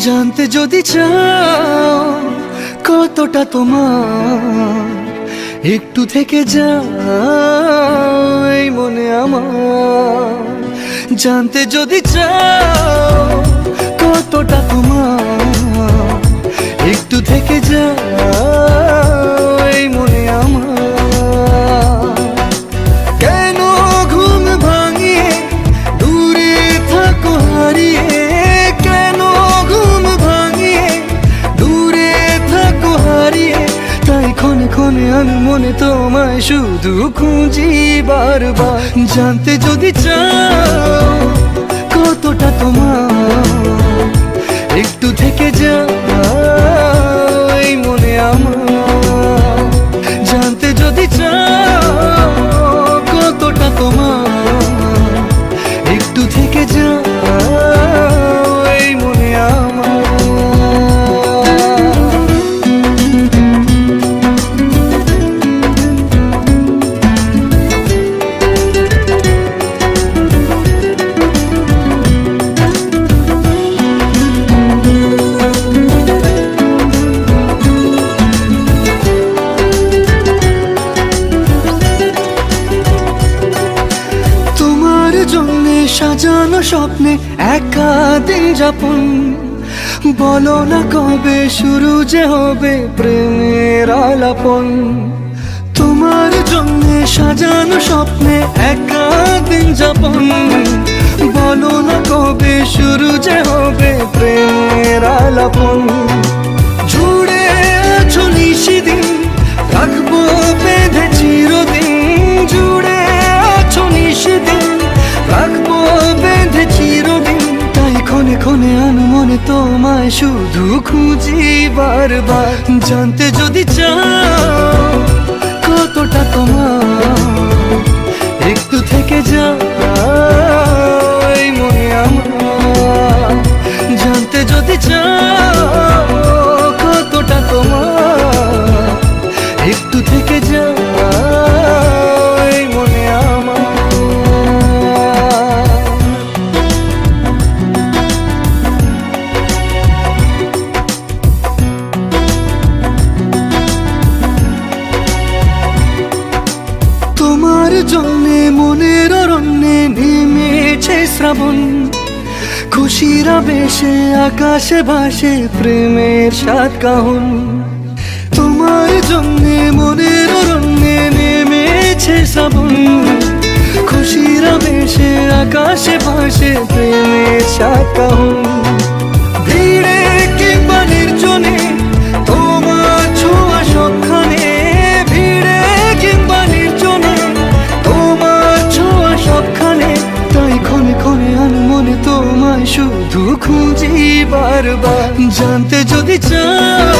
জানতে যদি চাও কতটা তোমার, একটু থেকে যাও এই মনে আমার। জানতে যদি চাও কতটা তোমার, একটু থেকে যাও এই মনে আমার। কেন ঘুম ভাঙিয়ে দূরে থাকো হারিয়ে, কেন ঘুম ভাঙিয়ে দূরে থাকো হারিয়ে, তাই ক্ষণে ক্ষণে আমি মনে তোমায় শুধু খুঁজি বারবার। জানতে যদি চাও কতটা তোমার, একটু থেকে যাও এই মনে আমার। জানতে যদি চাও কতটা তোমার, একটু থেকে যাও এই মনে আমার। সাজানো স্বপ্নে একা দিন যাপন, বলো না কবে শুরু যে হবে প্রেমের আলাপন। তোমার জন্য সাজানো স্বপ্নে একা দিন যাপন, বলো না কবে শুরু যে হবে প্রেমের আলাপন। জুড়ে আছো নিশিদিন, রাখবো বেঁধে চিরদিন। জুড়ে আছো নিশিদিন, রাখবো বেঁধে চিরদিন, তাই ক্ষণে ক্ষণে আমি মনে তোমায় শুধু খুঁজি বারবার। জানতে যদি চাও কতটা তোমার, একটু থেকে যাও এই মনে আমার। জানতে যদি চাও কতটা তোমার, একটু থেকে যাও এই মনে আমার। তোমার জন্যে মনের অরণ্যে নেমেছে শ্রাবণ, খুশির আবেশে আকাশে ভাসে প্রেমের সাত কাহন। তোমার জন্যে মনের অরণ্যে নেমেছে শ্রাবণ, খুশির আবেশে আকাশে ভাসে প্রেমের সাত কাহন। ভিড়ে কিংবা নির্জনে তোমার ছোঁয়া সবখানে, ভিড়ে কিংবা নির্জনে তোমার ছোঁয়া সবখানে, তাই ক্ষণে ক্ষণে আমি মনে তোমায় শুধু খুঁজি বারবার। জানতে যদি চাও